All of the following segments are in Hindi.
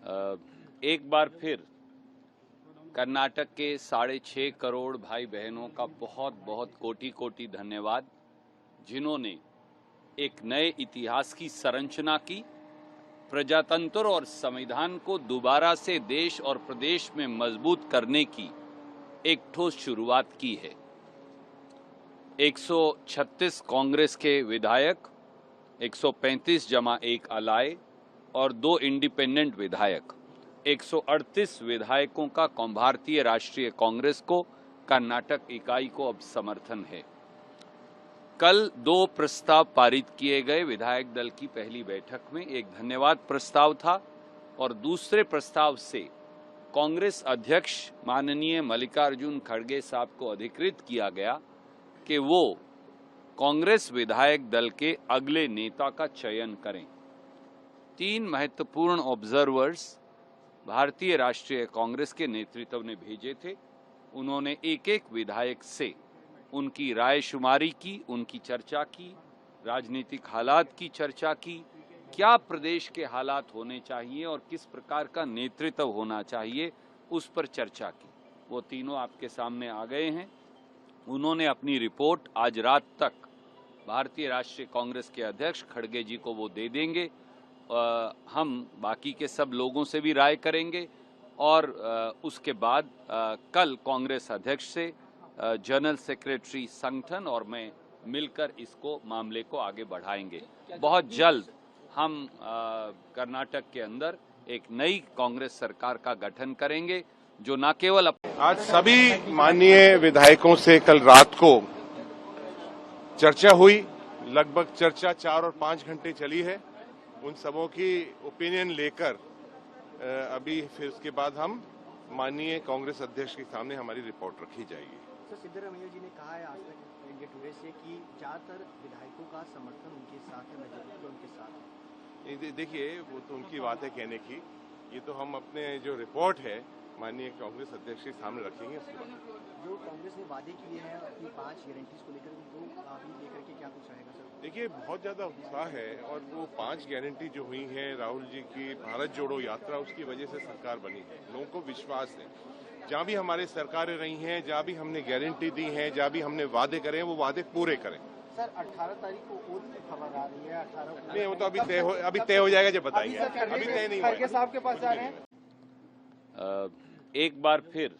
एक बार फिर कर्नाटक के 6.5 करोड़ भाई बहनों का बहुत बहुत कोटि कोटि धन्यवाद, जिन्होंने एक नए इतिहास की संरचना की, प्रजातंत्र और संविधान को दोबारा से देश और प्रदेश में मजबूत करने की एक ठोस शुरुआत की है। 136 कांग्रेस के विधायक, 135 जमा 1 अलाय और 2 इंडिपेंडेंट विधायक, 138 विधायकों का भारतीय राष्ट्रीय कांग्रेस को कर्नाटक इकाई को अब समर्थन है। कल 2 प्रस्ताव पारित किए गए विधायक दल की पहली बैठक में। एक धन्यवाद प्रस्ताव था और दूसरे प्रस्ताव से कांग्रेस अध्यक्ष माननीय मल्लिकार्जुन खड़गे साहब को अधिकृत किया गया कि वो कांग्रेस विधायक दल के अगले नेता का चयन करें। 3 महत्वपूर्ण ऑब्जर्वर्स भारतीय राष्ट्रीय कांग्रेस के नेतृत्व ने भेजे थे। उन्होंने एक एक विधायक से उनकी रायशुमारी की, उनकी चर्चा की, राजनीतिक हालात की चर्चा की, क्या प्रदेश के हालात होने चाहिए और किस प्रकार का नेतृत्व होना चाहिए, उस पर चर्चा की। वो तीनों आपके सामने आ गए हैं। उन्होंने अपनी रिपोर्ट आज रात तक भारतीय राष्ट्रीय कांग्रेस के अध्यक्ष खड़गे जी को वो दे देंगे। हम बाकी के सब लोगों से भी राय करेंगे और उसके बाद कल कांग्रेस अध्यक्ष से जनरल सेक्रेटरी संगठन और मैं मिलकर इसको मामले को आगे बढ़ाएंगे। बहुत जल्द हम कर्नाटक के अंदर एक नई कांग्रेस सरकार का गठन करेंगे, जो न केवल आज सभी माननीय विधायकों से कल रात को चर्चा हुई। लगभग चर्चा 4 और 5 घंटे चली है। उन सबों की ओपिनियन लेकर अभी फिर उसके बाद हम माननीय कांग्रेस अध्यक्ष के सामने हमारी रिपोर्ट रखी जाएगी। सर, सिद्धरामैया जी ने कहा है आज तक इंडिया टुडे से कि ज्यादातर विधायकों का समर्थन उनके साथ है, मेजॉरिटी उनके साथ है। देखिए, वो तो उनकी बात है कहने की। ये तो हम अपने जो रिपोर्ट है माननीय कांग्रेस अध्यक्ष के सामने रखेंगे। उसके बाद जो कांग्रेस ने वादे किए हैं अपनी 5 गारंटीज को लेकर, उनको अभी लेकर के क्या कुछ रहेगा सर? देखिए, बहुत ज्यादा उत्साह है और वो 5 गारंटी जो हुई है राहुल जी की भारत जोड़ो यात्रा, उसकी वजह से सरकार बनी है। लोगों को विश्वास है। जहां भी हमारी सरकारें रही हैं, जहां भी हमने गारंटी दी है, जहां भी हमने वादे करे हैं, वो वादे पूरे करें। सर, 18 तारीख को ओथ की खबर आ रही है। 18 नहीं, वो तो अभी तय हो जाएगा जब बताएंगे। अभी तय नहीं हुआ है। खड़गे साहब के पास जा रहे हैं। एक बार फिर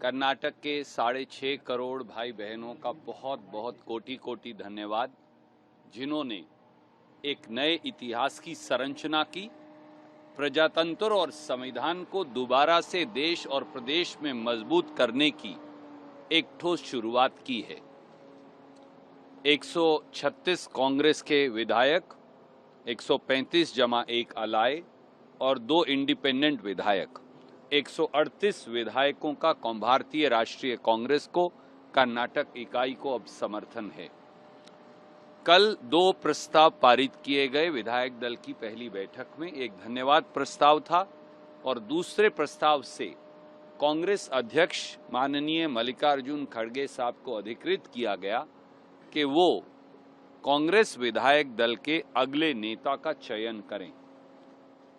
कर्नाटक के 6.5 करोड़ भाई बहनों का बहुत बहुत कोटि कोटि धन्यवाद, जिन्होंने एक नए इतिहास की संरचना की, प्रजातंत्र और संविधान को दोबारा से देश और प्रदेश में मजबूत करने की एक ठोस शुरुआत की है। 136 कांग्रेस के विधायक, 135 जमा 1 अलाय और 2 इंडिपेंडेंट विधायक, 138 विधायकों का भारतीय राष्ट्रीय कांग्रेस को कर्नाटक इकाई को अब समर्थन है। कल 2 प्रस्ताव पारित किए गए विधायक दल की पहली बैठक में। एक धन्यवाद प्रस्ताव था और दूसरे प्रस्ताव से कांग्रेस अध्यक्ष माननीय मल्लिकार्जुन खड़गे साहब को अधिकृत किया गया कि वो कांग्रेस विधायक दल के अगले नेता का चयन करें।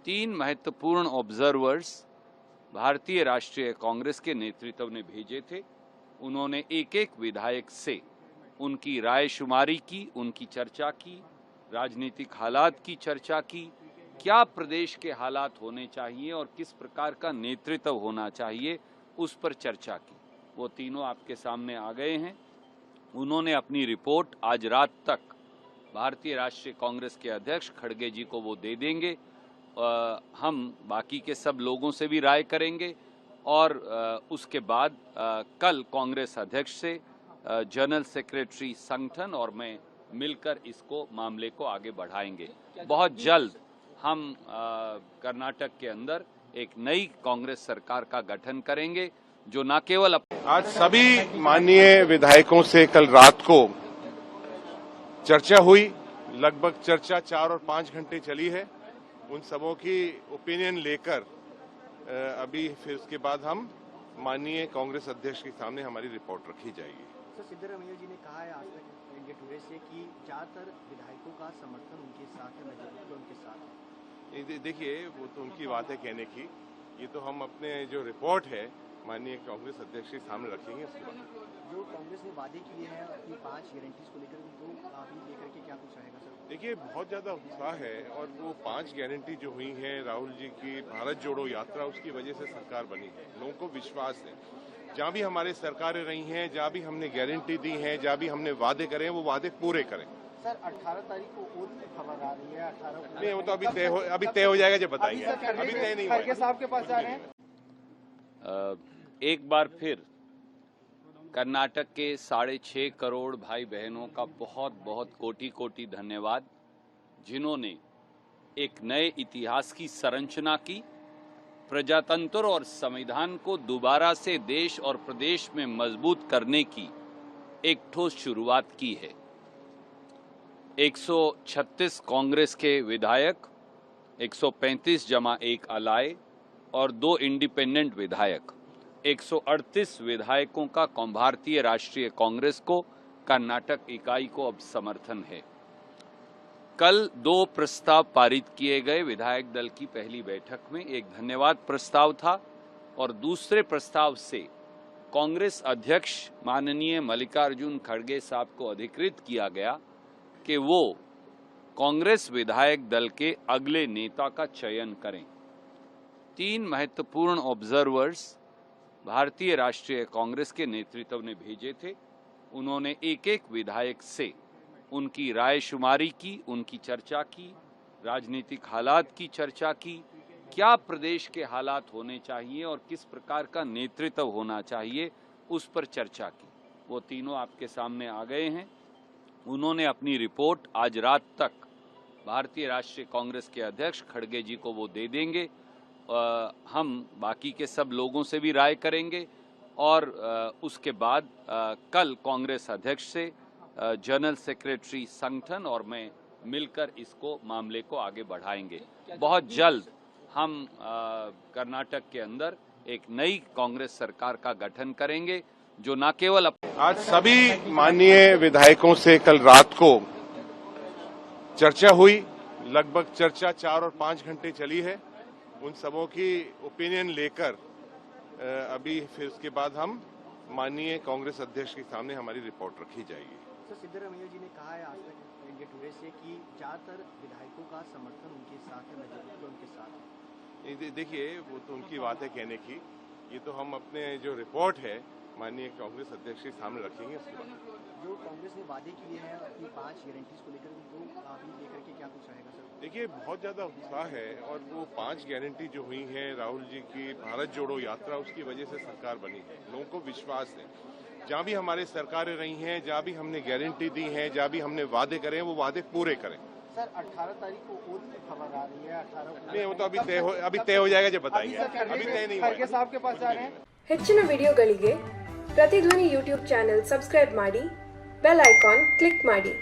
3 महत्वपूर्ण ऑब्जर्वर्स भारतीय राष्ट्रीय कांग्रेस के नेतृत्व ने भेजे थे। उन्होंने एक एक विधायक से उनकी रायशुमारी की, उनकी चर्चा की, राजनीतिक हालात की चर्चा की, क्या प्रदेश के हालात होने चाहिए और किस प्रकार का नेतृत्व होना चाहिए, उस पर चर्चा की। वो तीनों आपके सामने आ गए हैं। उन्होंने अपनी रिपोर्ट आज रात तक भारतीय राष्ट्रीय कांग्रेस के अध्यक्ष खड़गे जी को वो दे देंगे। हम बाकी के सब लोगों से भी राय करेंगे और उसके बाद कल कांग्रेस अध्यक्ष से जनरल सेक्रेटरी संगठन और मैं मिलकर इसको मामले को आगे बढ़ाएंगे। बहुत जल्द हम कर्नाटक के अंदर एक नई कांग्रेस सरकार का गठन करेंगे, जो न केवल आज सभी माननीय विधायकों से कल रात को चर्चा हुई। लगभग चर्चा 4 और 5 घंटे चली है। उन सबों की ओपिनियन लेकर अभी फिर उसके बाद हम माननीय कांग्रेस अध्यक्ष के सामने हमारी रिपोर्ट रखी जाएगी। सर, सिद्धरामैया जी ने कहा है आज तक इंडिया टुडे से कि ज्यादातर विधायकों का समर्थन उनके साथ है, मेजॉरिटी उनके साथ है। देखिए, वो तो उनकी बात है कहने की। ये तो हम अपने जो रिपोर्ट है माननीय कांग्रेस अध्यक्ष के सामने रखेंगे उसके बाद। जो कांग्रेस ने वादे किए हैं अपनी 5 गारंटीज को लेकर उनको अभी लेकर के क्या कुछ रहेगा सर? देखिए, बहुत ज्यादा उत्साह है और वो 5 गारंटी जो हुई है राहुल जी की भारत जोड़ो यात्रा, उसकी वजह से सरकार बनी है। लोगों को विश्वास है, जहां भी हमारे सरकारें रही हैं, जहां भी हमने गारंटी दी है, जहां भी हमने वादे करे हैं, वो वादे पूरे करें। सर 18 तारीख को और भी खबर आ रही है 18 को नहीं, वो तो अभी तय हो जाएगा जब बताएंगे। अभी तय नहीं हुआ है। साहब के पास जा रहे हैं। एक बार फिर कर्नाटक के 6.5 करोड़ भाई बहनों का बहुत बहुत कोटि कोटि धन्यवाद, जिन्होंने एक नए इतिहास की संरचना की, प्रजातंत्र और संविधान को दोबारा से देश और प्रदेश में मजबूत करने की एक ठोस शुरुआत की है। 136 कांग्रेस के विधायक, 135 जमा 1 अलाय और 2 इंडिपेंडेंट विधायक, 138 विधायकों का भारतीय राष्ट्रीय कांग्रेस को कर्नाटक इकाई को अब समर्थन है। कल 2 प्रस्ताव पारित किए गए विधायक दल की पहली बैठक में। एक धन्यवाद प्रस्ताव था और दूसरे प्रस्ताव से कांग्रेस अध्यक्ष माननीय मल्लिकार्जुन खड़गे साहब को अधिकृत किया गया कि वो कांग्रेस विधायक दल के अगले नेता का चयन करें। 3 महत्वपूर्ण ऑब्जर्वर्स भारतीय राष्ट्रीय कांग्रेस के नेतृत्व ने भेजे थे। उन्होंने एक एक विधायक से उनकी राय शुमारी की, उनकी चर्चा की, राजनीतिक हालात की चर्चा की, क्या प्रदेश के हालात होने चाहिए और किस प्रकार का नेतृत्व होना चाहिए, उस पर चर्चा की। वो तीनों आपके सामने आ गए हैं। उन्होंने अपनी रिपोर्ट आज रात तक भारतीय राष्ट्रीय कांग्रेस के अध्यक्ष खड़गे जी को वो दे देंगे। हम बाकी के सब लोगों से भी राय करेंगे और उसके बाद कल कांग्रेस अध्यक्ष से जनरल सेक्रेटरी संगठन और मैं मिलकर इसको मामले को आगे बढ़ाएंगे। बहुत जल्द हम कर्नाटक के अंदर एक नई कांग्रेस सरकार का गठन करेंगे, जो न केवल आज सभी माननीय विधायकों से कल रात को चर्चा हुई। लगभग चर्चा 4 और 5 घंटे चली है। उन सबों की ओपिनियन लेकर अभी फिर उसके बाद हम माननीय कांग्रेस अध्यक्ष के सामने हमारी रिपोर्ट रखी जाएगी। सर सिद्धरामैया जी ने कहा है आज तक इंडिया टुडे से कि ज्यादातर विधायकों का समर्थन उनके साथ है, मेजॉरिटी उनके साथ है। देखिए, वो तो उनकी बात है कहने की। ये तो हम अपने जो रिपोर्ट है माननीय कांग्रेस अध्यक्ष के सामने रखेंगे उसके बाद। जो कांग्रेस ने वादे किए हैं अपनी 5 गारंटीज को लेकर उनको अभी लेकर के क्या कुछ रहेगा सर? देखिए, बहुत ज्यादा उत्साह है और वो 5 गारंटी जो हुई है राहुल जी की भारत जोड़ो यात्रा, उसकी वजह से सरकार बनी है। लोगों को विश्वास है, जहां भी हमारे सरकारें रही हैं, जहां भी हमने गारंटी दी है, जहां भी हमने वादे करे हैं, वो वादे पूरे करें। सर 18 तारीख को और भी खबर आ रही है 18 को नहीं, वो तो अभी तय हो जाएगा जब बताएंगे। अभी तय नहीं हुआ है। साहब के पास जा रहे हैं। ಹೆಚ್ಚಿನ ವಿಡಿಯೋಗಳಿಗೆ ಪ್ರತಿಧ್ವನಿ ಯೂಟ್ಯೂಬ್ ಚಾನೆಲ್ ಸಬ್ಸ್ಕ್ರೈಬ್ ಮಾಡಿ, ಬೆಲ್ ಐಕಾನ್ ಕ್ಲಿಕ್ ಮಾಡಿ।